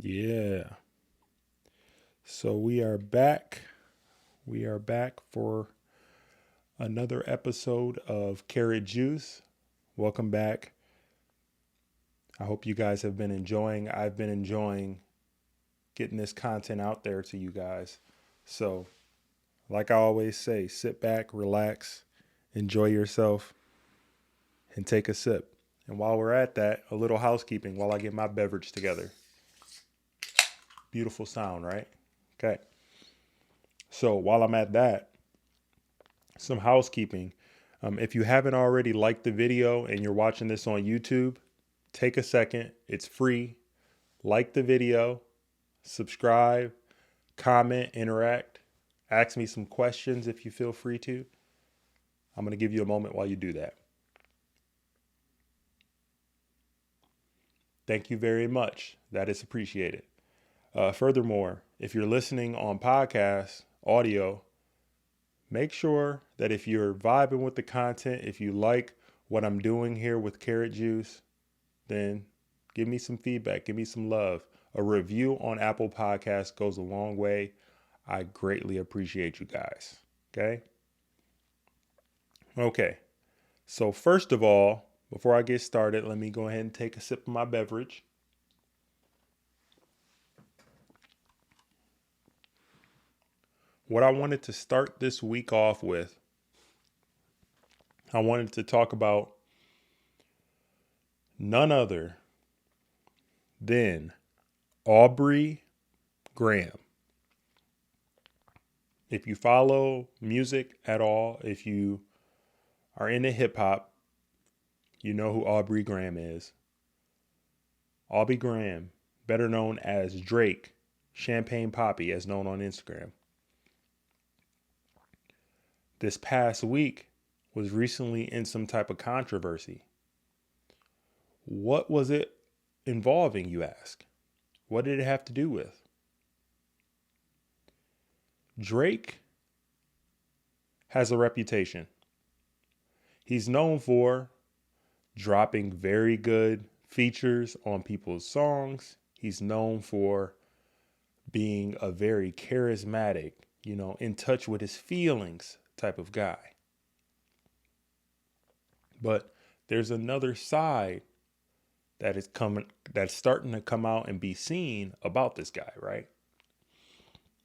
Yeah. So we are back. We are back for another episode of Karat Juice. Welcome back. I hope you guys have been enjoying. I've been enjoying getting this content out there to you guys. So, like I always say, sit back, relax, enjoy yourself, and take a sip. And while we're at that, a little housekeeping while I get my beverage together. Beautiful sound, right? Okay. So while I'm at that, some housekeeping. If you haven't already liked the video and you're watching this on YouTube, take a second. It's free. Like the video, subscribe, comment, interact, ask me some questions if you feel free to. I'm going to give you a moment while you do that. Thank you very much. That is appreciated. Furthermore, if you're listening on podcast audio, make sure that if you're vibing with the content, if you like what I'm doing here with Karat Juice, then give me some feedback, give me some love. A review on Apple Podcasts goes a long way. I greatly appreciate you guys. Okay. So first of all, before I get started, let me go ahead and take a sip of my beverage. What I wanted to start this week off with, I wanted to talk about none other than Aubrey Graham. If you follow music at all, if you are into hip hop, you know who Aubrey Graham is. Aubrey Graham, better known as Drake, Champagne Poppy, as known on Instagram. This past week was recently in some type of controversy. What was it involving, you ask? What did it have to do with? Drake has a reputation. He's known for dropping very good features on people's songs. He's known for being a very charismatic, in touch with his feelings type of guy. But there's another side that's starting to come out and be seen about this guy, right?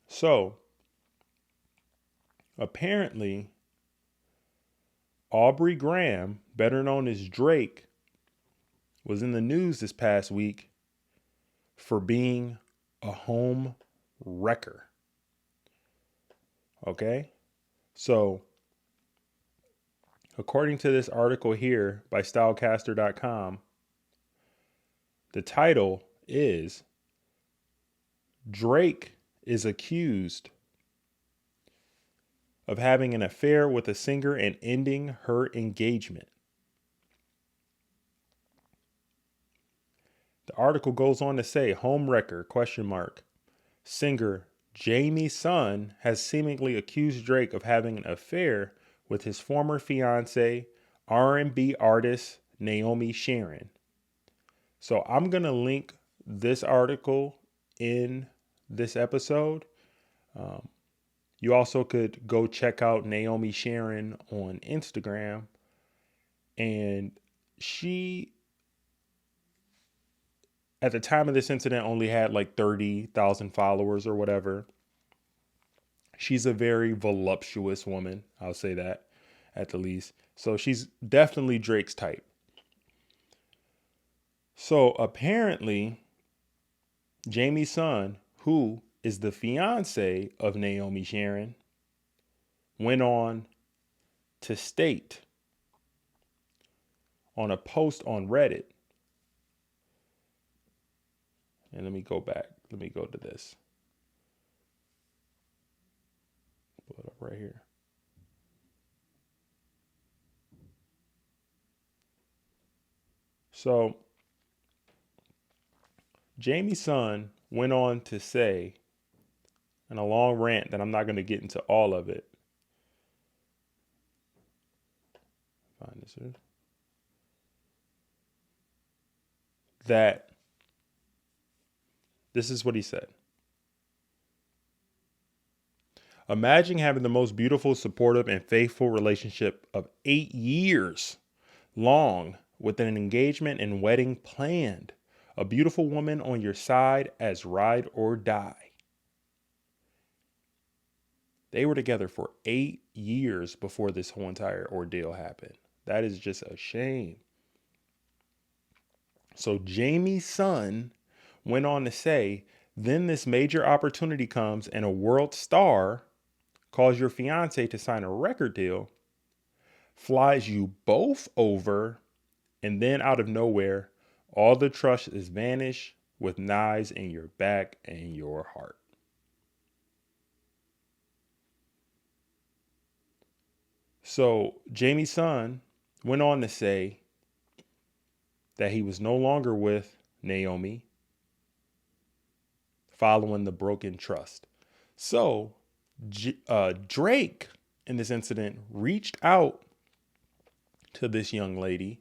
So apparently, Aubrey Graham, better known as Drake, was in the news this past week for being a home wrecker. Okay? So, according to this article here by stylecaster.com, the title is Drake is accused of having an affair with a singer and ending her engagement. The article goes on to say, homewrecker, ? Singer Jamie Sun has seemingly accused Drake of having an affair with his former fiance, R&B artist Naomi Sharon. So I'm going to link this article in this episode. You also could go check out Naomi Sharon on Instagram. And she, at the time of this incident, only had like 30,000 followers or whatever. She's a very voluptuous woman. I'll say that at the least. So she's definitely Drake's type. So apparently, Jamie Sun, who is the fiance of Naomi Sharon, went on to state on a post on Reddit. And let me go back. Let me go to this. Pull it up right here. So Jamie Sun went on to say, in a long rant that I'm not going to get into all of it. Find this here. That This is what he said. Imagine having the most beautiful, supportive, and faithful relationship of 8 years long with an engagement and wedding planned. A beautiful woman on your side as ride or die. They were together for 8 years before this whole entire ordeal happened. That is just a shame. So Jamie's son went on to say, then this major opportunity comes and a world star calls your fiance to sign a record deal, flies you both over, and then out of nowhere, all the trust is vanished with knives in your back and your heart. So Jamie's son went on to say that he was no longer with Naomi following the broken trust. So Drake in this incident reached out to this young lady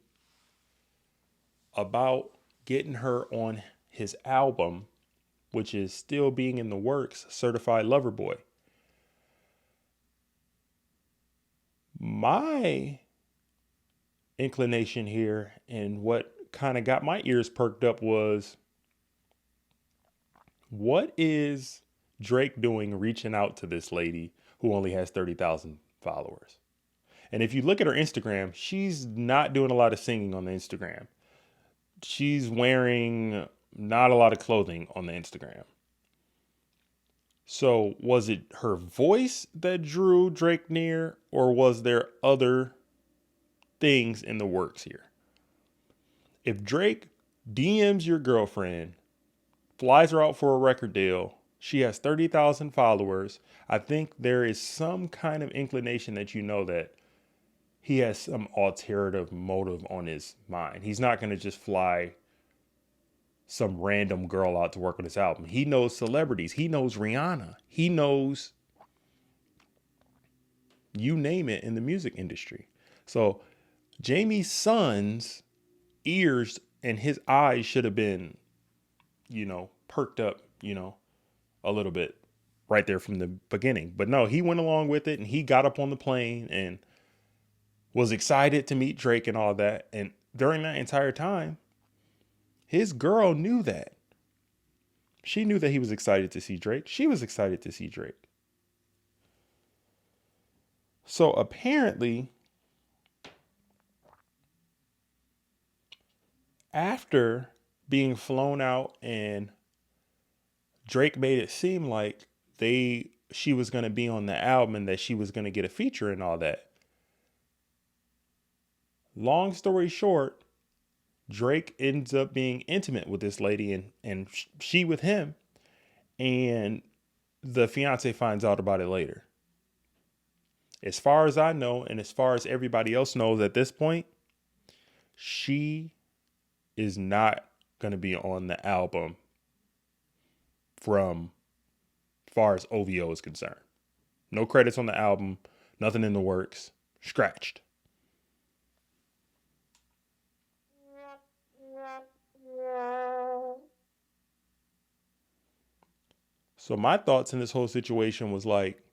about getting her on his album, which is still being in the works, Certified Lover Boy. My inclination here and what kind of got my ears perked up was, what is Drake doing reaching out to this lady who only has 30,000 followers? And if you look at her Instagram, she's not doing a lot of singing on the Instagram. She's wearing not a lot of clothing on the Instagram. So was it her voice that drew Drake near, or was there other things in the works here? If Drake DMs your girlfriend, flies her out for a record deal, she has 30,000 followers, I think there is some kind of inclination that you know that he has some alternative motive on his mind. He's not going to just fly some random girl out to work on his album. He knows celebrities. He knows Rihanna. He knows you name it in the music industry. So Jamie's son's ears and his eyes should have been, perked up, a little bit right there from the beginning. But no, he went along with it and he got up on the plane and was excited to meet Drake and all that. And during that entire time, his girl knew that. She knew that he was excited to see Drake. She was excited to see Drake. So apparently, after being flown out and Drake made it seem like she was going to be on the album and that she was going to get a feature and all that. Long story short, Drake ends up being intimate with this lady and she with him, and the fiance finds out about it later. As far as I know, and as far as everybody else knows at this point, she is not going to be on the album from far as OVO is concerned. No credits on the album, nothing in the works, scratched. So my thoughts in this whole situation was like,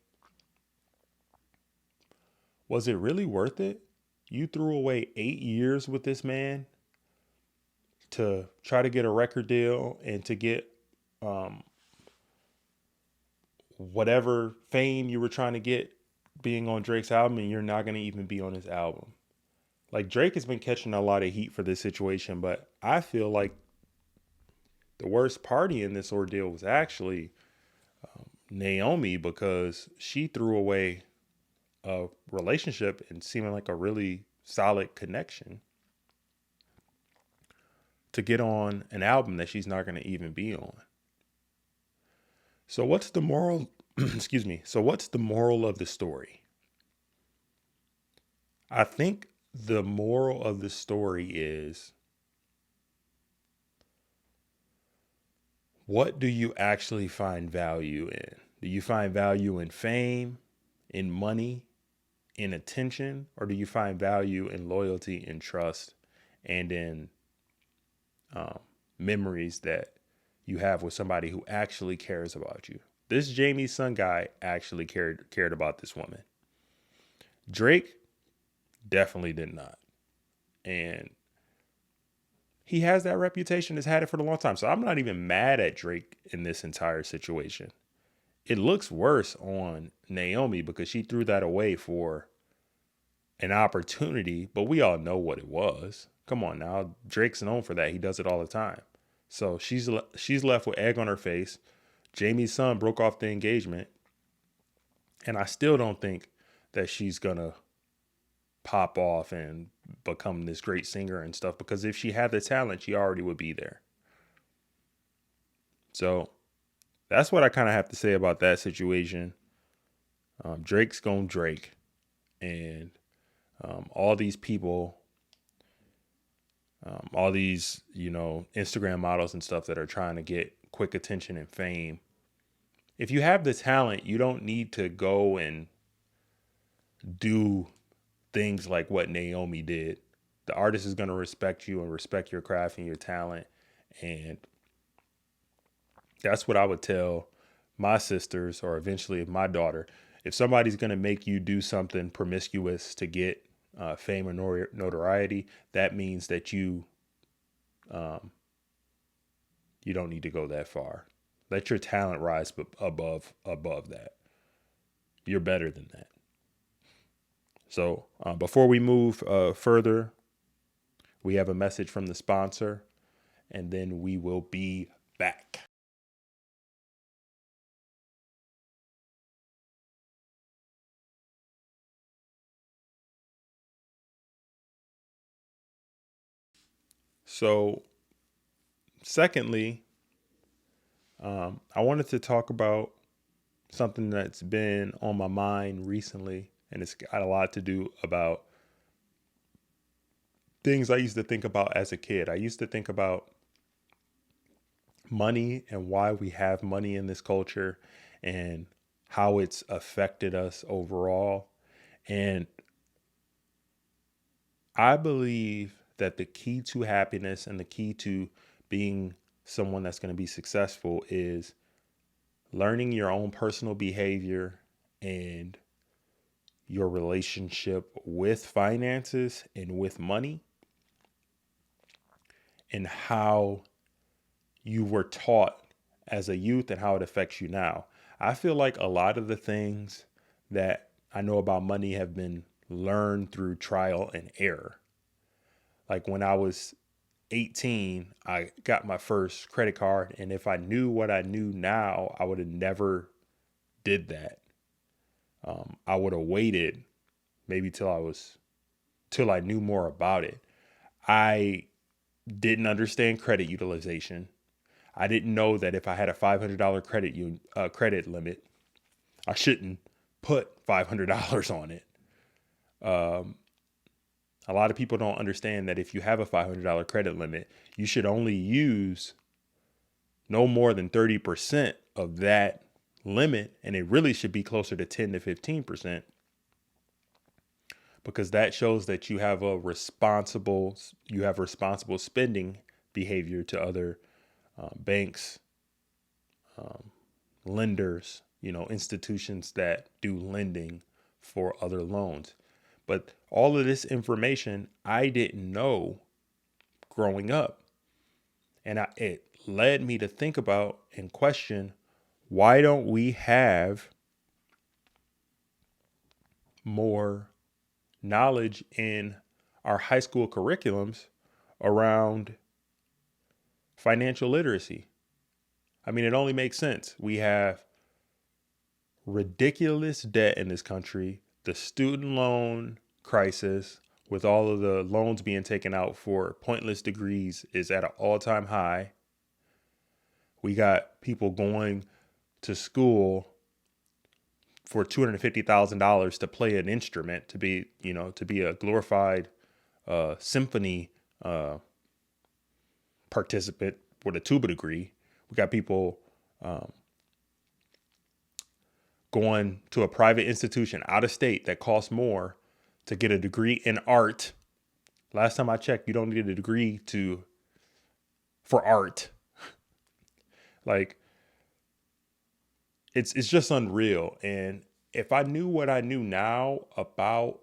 was it really worth it? You threw away 8 years with this man to try to get a record deal and to get whatever fame you were trying to get being on Drake's album, and you're not going to even be on his album. Like, Drake has been catching a lot of heat for this situation, but I feel like the worst party in this ordeal was actually Naomi, because she threw away a relationship and seeming like a really solid connection to get on an album that she's not going to even be on. So what's the moral? Excuse me. So what's the moral of the story? I think the moral of the story is, what do you actually find value in? Do you find value in fame, in money, in attention, or do you find value in loyalty and trust and in memories that you have with somebody who actually cares about you. This Jamie's son guy actually cared about this woman. Drake definitely did not. And he has that reputation, has had it for a long time. So I'm not even mad at Drake in this entire situation. It looks worse on Naomi because she threw that away for an opportunity, but we all know what it was. Come on now. Drake's known for that. He does it all the time. So she's left with egg on her face. Jamie's son broke off the engagement. And I still don't think that she's going to pop off and become this great singer and stuff, because if she had the talent, she already would be there. So that's what I kind of have to say about that situation. Drake's going Drake. And all these people, all these, Instagram models and stuff that are trying to get quick attention and fame. If you have the talent, you don't need to go and do things like what Naomi did. The artist is going to respect you and respect your craft and your talent. And that's what I would tell my sisters, or eventually my daughter. If somebody's going to make you do something promiscuous to get fame or notoriety, that means that you don't need to go that far. Let your talent rise above that. You're better than that. So before we move further, we have a message from the sponsor, and then we will be back. So, secondly, I wanted to talk about something that's been on my mind recently, and it's got a lot to do about things I used to think about as a kid. I used to think about money and why we have money in this culture and how it's affected us overall. And I believe that the key to happiness and the key to being someone that's going to be successful is learning your own personal behavior and your relationship with finances and with money, and how you were taught as a youth and how it affects you now. I feel like a lot of the things that I know about money have been learned through trial and error. Like when I was 18, I got my first credit card. And if I knew what I knew now, I would have never did that. I would have waited maybe till I knew more about it. I didn't understand credit utilization. I didn't know that if I had a $500 credit limit, I shouldn't put $500 on it. A lot of people don't understand that if you have a $500 credit limit, you should only use no more than 30% of that limit. And it really should be closer to 10 to 15%, because that shows that you have responsible spending behavior to other banks, lenders, institutions that do lending for other loans. But all of this information I didn't know growing up. And it led me to think about and question, why don't we have more knowledge in our high school curriculums around financial literacy? I mean, it only makes sense. We have ridiculous debt in this country, the student loan crisis, with all of the loans being taken out for pointless degrees, is at an all-time high. We got people going to school for $250,000 to play an instrument, to be a glorified symphony participant with a tuba degree. We got people going to a private institution out of state that costs more to get a degree in art. Last time I checked, you don't need a degree for art. Like, it's just unreal. And if I knew what I knew now about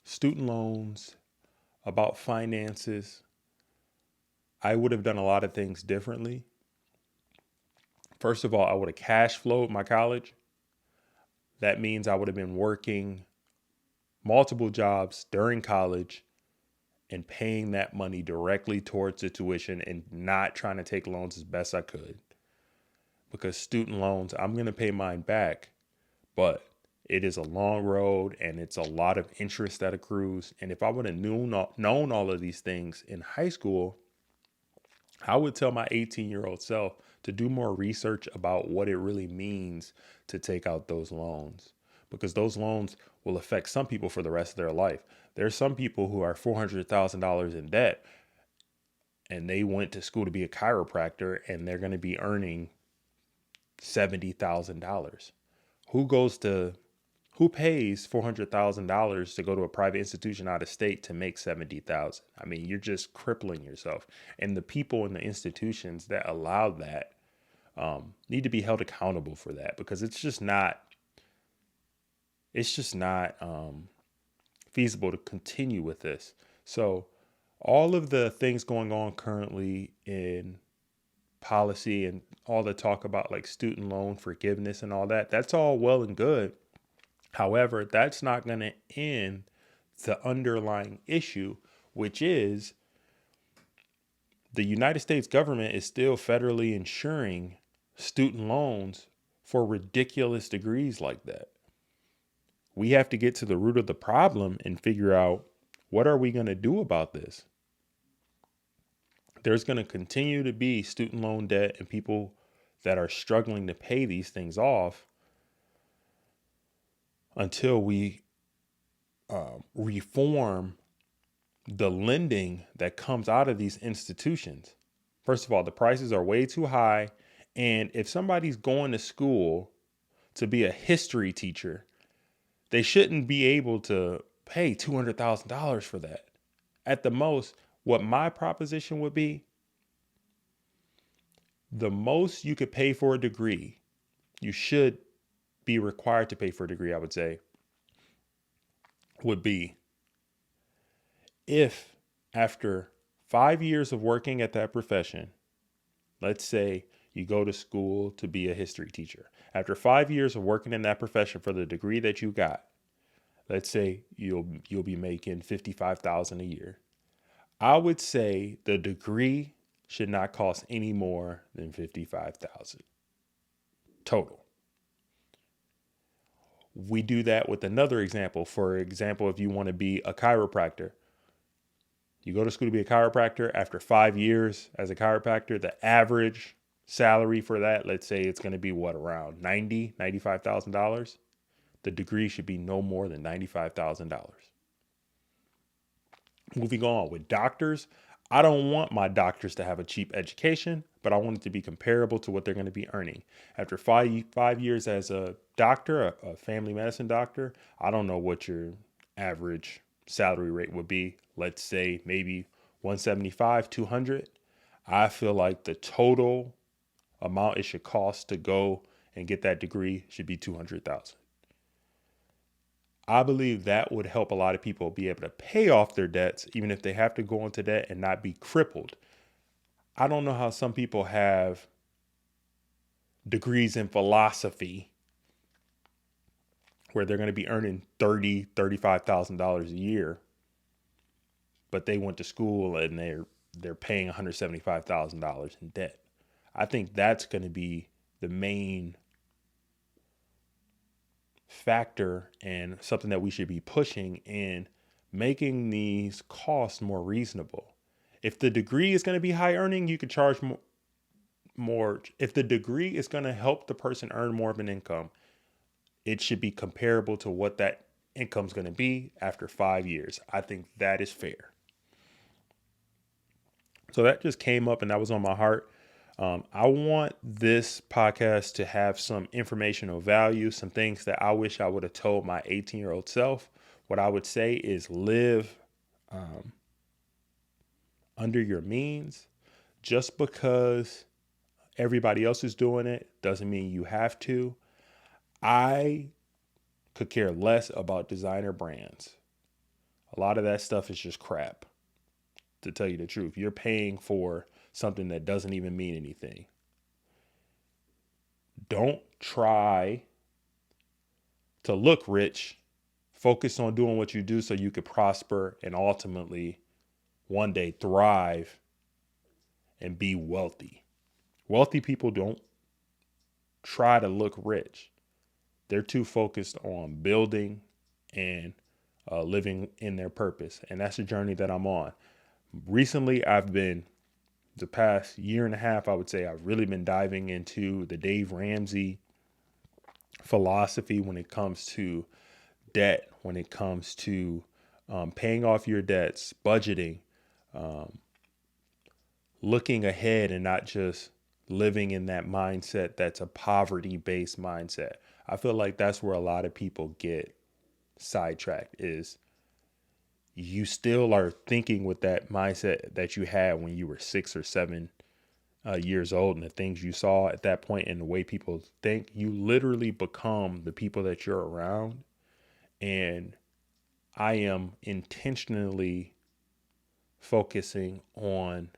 student loans, about finances, I would have done a lot of things differently. First of all, I would have cash flowed my college. That means I would have been working multiple jobs during college and paying that money directly towards the tuition and not trying to take loans as best I could. Because student loans, I'm going to pay mine back, but it is a long road and it's a lot of interest that accrues. And if I would have known all of these things in high school, I would tell my 18-year-old self to do more research about what it really means to take out those loans, because those loans will affect some people for the rest of their life. There's some people who are $400,000 in debt and they went to school to be a chiropractor and they're going to be earning $70,000. Who pays $400,000 to go to a private institution out of state to make $70,000? I mean, you're just crippling yourself. And the people in the institutions that allow that need to be held accountable for that, because it's just not feasible to continue with this. So all of the things going on currently in policy and all the talk about like student loan forgiveness and all that, that's all well and good. However, that's not going to end the underlying issue, which is the United States government is still federally insuring student loans for ridiculous degrees like that. We have to get to the root of the problem and figure out, what are we going to do about this? There's going to continue to be student loan debt and people that are struggling to pay these things off until we reform the lending that comes out of these institutions. First of all, the prices are way too high. And if somebody's going to school to be a history teacher, they shouldn't be able to pay $200,000 for that. At the most, what my proposition would be, the most you could pay for a degree, you should be required to pay for a degree, I would say, would be if after 5 years of working at that profession, let's say you go to school to be a history teacher. After 5 years of working in that profession for the degree that you got, let's say you'll be making $55,000 a year. I would say the degree should not cost any more than $55,000 total. We do that with another example. For example, if you want to be a chiropractor, you go to school to be a chiropractor. After 5 years as a chiropractor, the average salary for that, let's say it's going to be around $95,000. The degree should be no more than $95,000. Moving on with doctors, I don't want my doctors to have a cheap education, but I want it to be comparable to what they're going to be earning. After five years as a doctor, a family medicine doctor, I don't know what your average salary rate would be. Let's say maybe 175, 200. I feel like the total amount it should cost to go and get that degree should be $200,000. I believe that would help a lot of people be able to pay off their debts, even if they have to go into debt and not be crippled. I don't know how some people have degrees in philosophy where they're going to be earning $30,000, $35,000 a year, but they went to school and they're paying $175,000 in debt. I think that's going to be the main factor and something that we should be pushing in making these costs more reasonable. If the degree is going to be high earning, you could charge more. If the degree is going to help the person earn more of an income, it should be comparable to what that income is going to be after 5 years. I think that is fair. So that just came up and that was on my heart. I want this podcast to have some informational value, some things that I wish I would have told my 18-year-old self. What I would say is live under your means. Just because everybody else is doing it doesn't mean you have to. I could care less about designer brands. A lot of that stuff is just crap, to tell you the truth. You're paying for something that doesn't even mean anything. Don't try to look rich. Focus on doing what you do so you could prosper and ultimately one day thrive and be wealthy. Wealthy people don't try to look rich. They're too focused on building and living in their purpose. And that's the journey that I'm on. Recently, the past year and a half, I would say I've really been diving into the Dave Ramsey philosophy when it comes to debt, when it comes to paying off your debts, budgeting, looking ahead and not just living in that mindset that's a poverty-based mindset. I feel like that's where a lot of people get sidetracked, is you still are thinking with that mindset that you had when you were 6 or 7 years old, and the things you saw at that point and the way people think. You literally become the people that you're around. And I am intentionally focusing on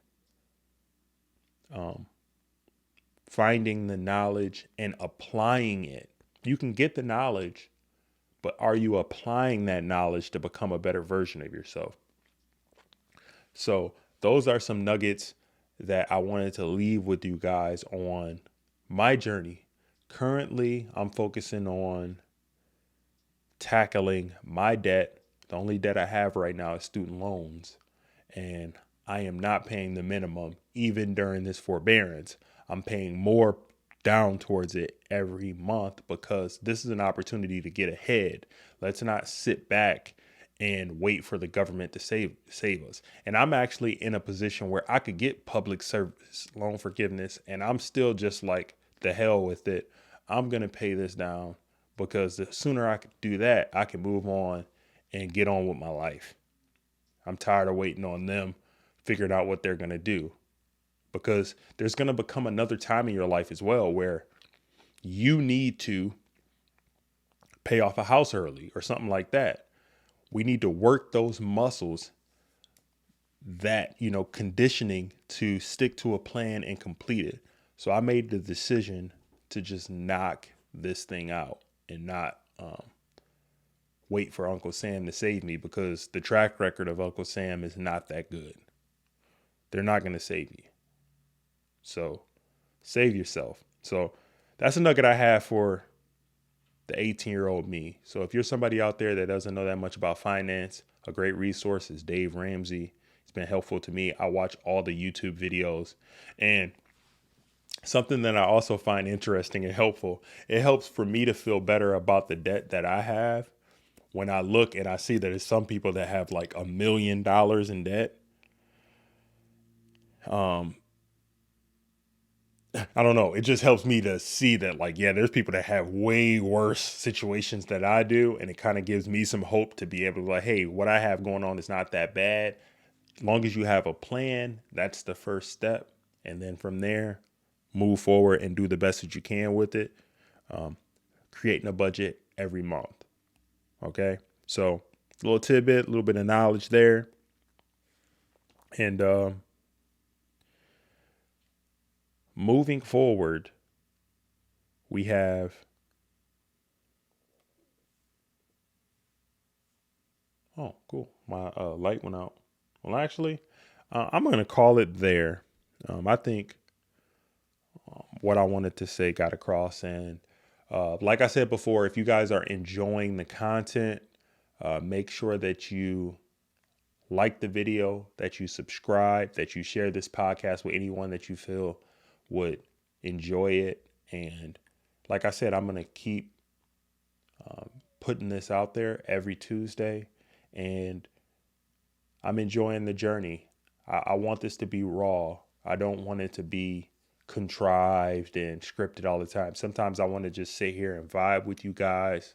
finding the knowledge and applying it. You can get the knowledge, but are you applying that knowledge to become a better version of yourself? So those are some nuggets that I wanted to leave with you guys on my journey. Currently, I'm focusing on tackling my debt. The only debt I have right now is student loans, and I am not paying the minimum even during this forbearance. I'm paying more down towards it every month because this is an opportunity to get ahead. Let's not sit back and wait for the government to save us. And I'm actually in a position where I could get public service loan forgiveness, and I'm still just like, the hell with it. I'm going to pay this down, because the sooner I can do that, I can move on and get on with my life. I'm tired of waiting on them figuring out what they're going to do, because there's going to become another time in your life as well where you need to pay off a house early or something like that. We need to work those muscles, that, conditioning to stick to a plan and complete it. So I made the decision to just knock this thing out and not wait for Uncle Sam to save me, because the track record of Uncle Sam is not that good. They're not going to save you. So save yourself. So that's a nugget I have for the 18-year-old me. So if you're somebody out there that doesn't know that much about finance, a great resource is Dave Ramsey. It's been helpful to me. I watch all the YouTube videos, and something that I also find interesting and helpful, it helps for me to feel better about the debt that I have. When I look and I see that there's some people that have like $1 million in debt. I don't know. It just helps me to see that, like, yeah, there's people that have way worse situations than I do. And it kind of gives me some hope to be able to, like, hey, what I have going on is not that bad. As long as you have a plan, that's the first step. And then from there, move forward and do the best that you can with it. Creating a budget every month. Okay. So a little tidbit, a little bit of knowledge there. And, moving forward, we have cool. My light went out. Well, actually, I'm going to call it there. I think what I wanted to say got across. And like I said before, if you guys are enjoying the content, make sure that you like the video, that you subscribe, that you share this podcast with anyone that you feel would enjoy it. And like I said, I'm going to keep putting this out there every Tuesday, and I'm enjoying the journey. I want this to be raw. I don't want it to be contrived and scripted all the time. Sometimes I want to just sit here and vibe with you guys.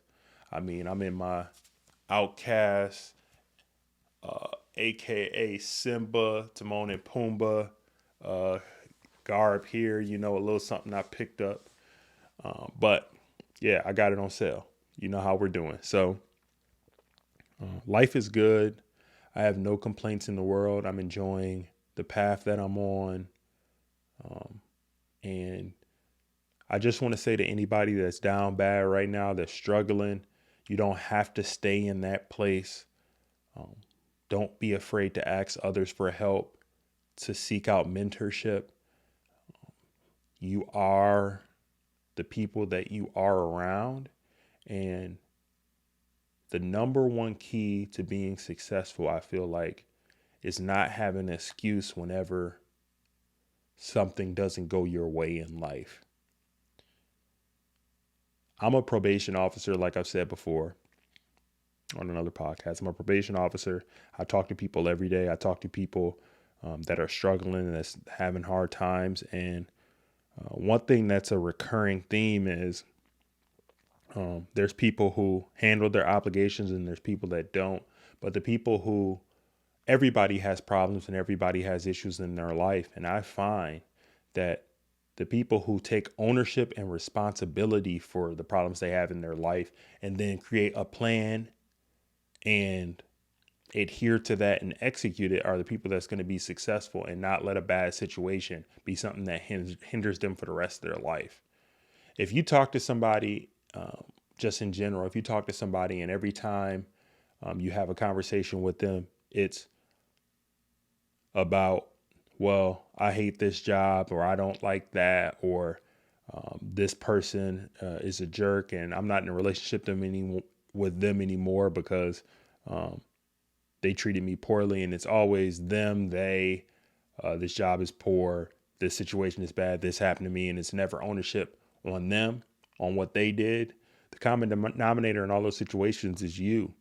I mean, I'm in my Outcast, aka Simba, Timon and Pumbaa, garb here, a little something I picked up. But yeah, I got it on sale. You know how we're doing. So life is good. I have no complaints in the world. I'm enjoying the path that I'm on. And I just want to say to anybody that's down bad right now, that's struggling, you don't have to stay in that place. Don't be afraid to ask others for help, to seek out mentorship. You are the people that you are around. And the number one key to being successful, I feel like, is not having an excuse whenever something doesn't go your way in life. I'm a probation officer, like I've said before on another podcast. I'm a probation officer. I talk to people every day. I talk to people that are struggling and that's having hard times. And one thing that's a recurring theme is there's people who handle their obligations and there's people that don't. But the people who, everybody has problems and everybody has issues in their life. And I find that the people who take ownership and responsibility for the problems they have in their life and then create a plan and adhere to that and execute it are the people that's going to be successful and not let a bad situation be something that hinders them for the rest of their life. If you talk to somebody, just in general, if you talk to somebody and every time you have a conversation with them, it's about, well, I hate this job, or I don't like that, or this person is a jerk and I'm not in a relationship with them anymore because they treated me poorly. And it's always them, they, this job is poor, this situation is bad, this happened to me. And it's never ownership on them, on what they did. The common denominator in all those situations is you.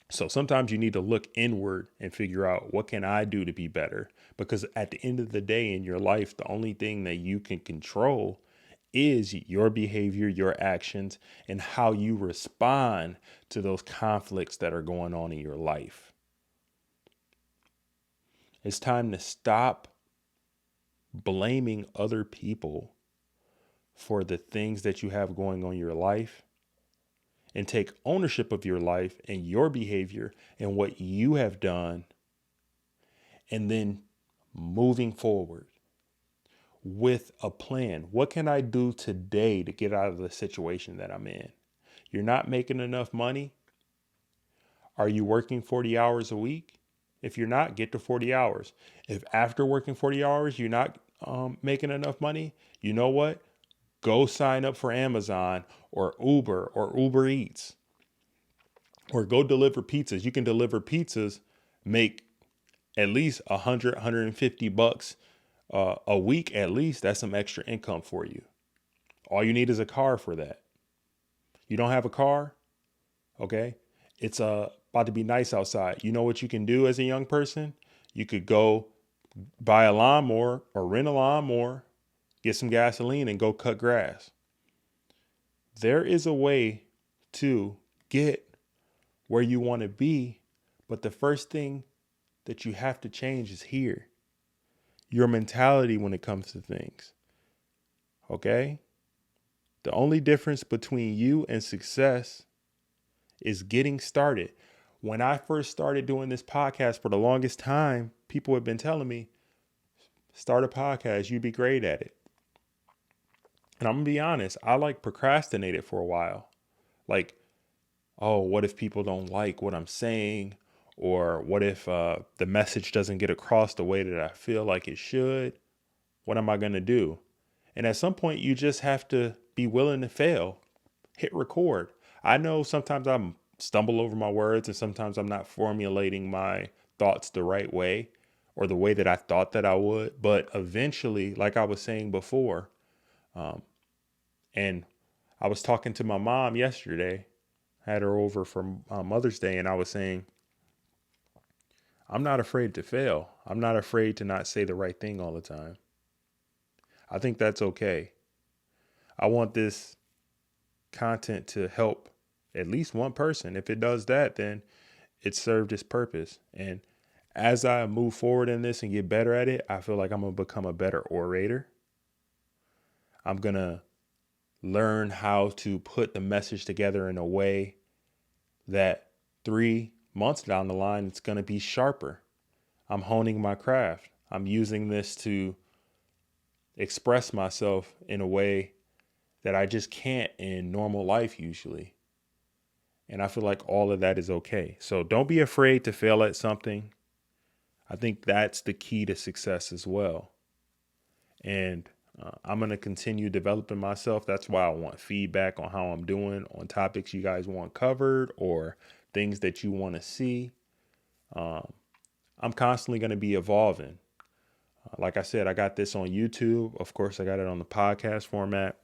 So sometimes you need to look inward and figure out, what can I do to be better? Because at the end of the day in your life, the only thing that you can control is your behavior, your actions, and how you respond to those conflicts that are going on in your life. It's time to stop blaming other people for the things that you have going on in your life and take ownership of your life and your behavior and what you have done, and then moving forward with a plan. What can I do today to get out of the situation that I'm in? You're not making enough money. Are you working 40 hours a week? If you're not, get to 40 hours. If after working 40 hours, you're not making enough money, you know what? Go sign up for Amazon or Uber Eats, or go deliver pizzas. You can deliver pizzas, make at least $150 a week. At least that's some extra income for you. All you need is a car for that. You don't have a car? Okay. It's about to be nice outside. You know what you can do as a young person? You could go buy a lawnmower or rent a lawnmower, get some gasoline and go cut grass. There is a way to get where you want to be, but the first thing that you have to change is here. Your mentality when it comes to things. Okay? The only difference between you and success is getting started. When I first started doing this podcast, for the longest time, people have been telling me, start a podcast, you'd be great at it. And I'm going to be honest, I procrastinated for a while. Like, oh, what if people don't like what I'm saying? Or what if the message doesn't get across the way that I feel like it should? What am I going to do? And at some point, you just have to be willing to fail. Hit record. I know sometimes I stumble over my words and sometimes I'm not formulating my thoughts the right way or the way that I thought that I would. But eventually, like I was saying before, and I was talking to my mom yesterday, I had her over for Mother's Day, and I was saying, I'm not afraid to fail. I'm not afraid to not say the right thing all the time. I think that's okay. I want this content to help at least one person. If it does that, then it served its purpose. And as I move forward in this and get better at it, I feel like I'm going to become a better orator. I'm going to learn how to put the message together in a way that 3 months down the line, it's going to be sharper. I'm honing my craft. I'm using this to express myself in a way that I just can't in normal life usually. And I feel like all of that is okay. So don't be afraid to fail at something. I think that's the key to success as well. And I'm going to continue developing myself. That's why I want feedback on how I'm doing on topics you guys want covered or things that you want to see. I'm constantly going to be evolving. Like I said, I got this on YouTube. Of course, I got it on the podcast format.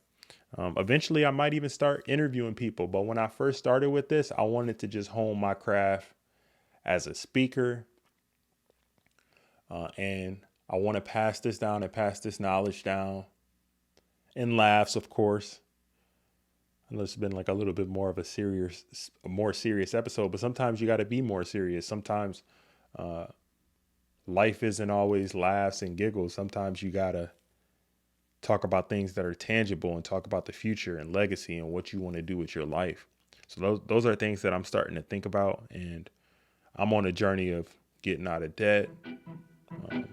Eventually, I might even start interviewing people. But when I first started with this, I wanted to just hone my craft as a speaker. And I want to pass this down and pass this knowledge down in laughs, of course. And it's been like a little bit more of a more serious episode. But sometimes you got to be more serious. Sometimes life isn't always laughs and giggles. Sometimes you got to talk about things that are tangible and talk about the future and legacy and what you want to do with your life. So those are things that I'm starting to think about. And I'm on a journey of getting out of debt. I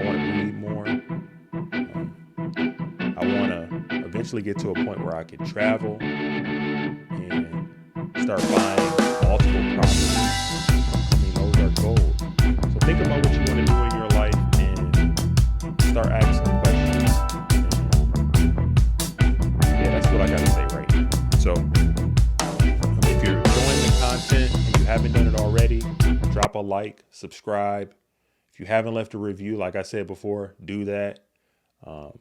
want to read more. I want to eventually get to a point where I can travel and start buying multiple properties. I mean, those are goals. So think about what you want to do in your life and start asking questions. And yeah, that's what I got to say right now. So if you're enjoying the content and you haven't done it already, drop a like, subscribe. If you haven't left a review, like I said before, do that. And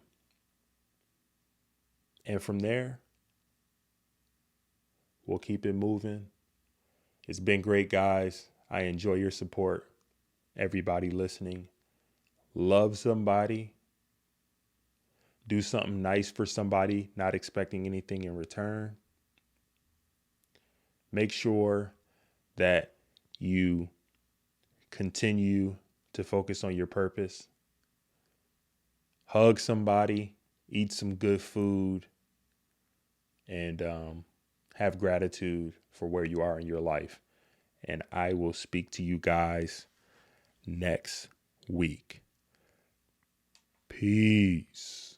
from there, we'll keep it moving. It's been great, guys. I enjoy your support. Everybody listening. Love somebody. Do something nice for somebody, not expecting anything in return. Make sure that you continue to focus on your purpose. Hug somebody, eat some good food, and have gratitude for where you are in your life. And I will speak to you guys next week. Peace.